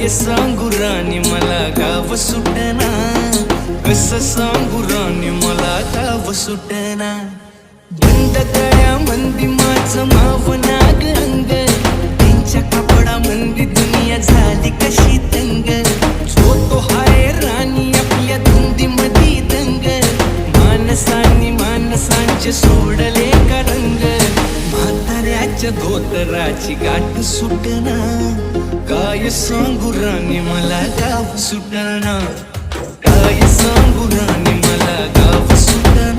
काय सांगू राणी मला गाव सुटना, कसं सांगू राणी मला गाव सुटना। बंद गळ्या मंदी माझं मावना रंग, त्यांच्या कपडा मंदी दुनिया झाली कशी तंग। जो तो हाय राणी आपल्या धुंदी मधी दंग, माणसांनी माणसांचे सोडले का रंग। म्हाताऱ्याच्या धोतराची गाठ सुटना, काय सांगू राणी मला गाव सुटना, काय सांगू राणी मला गाव सुटना।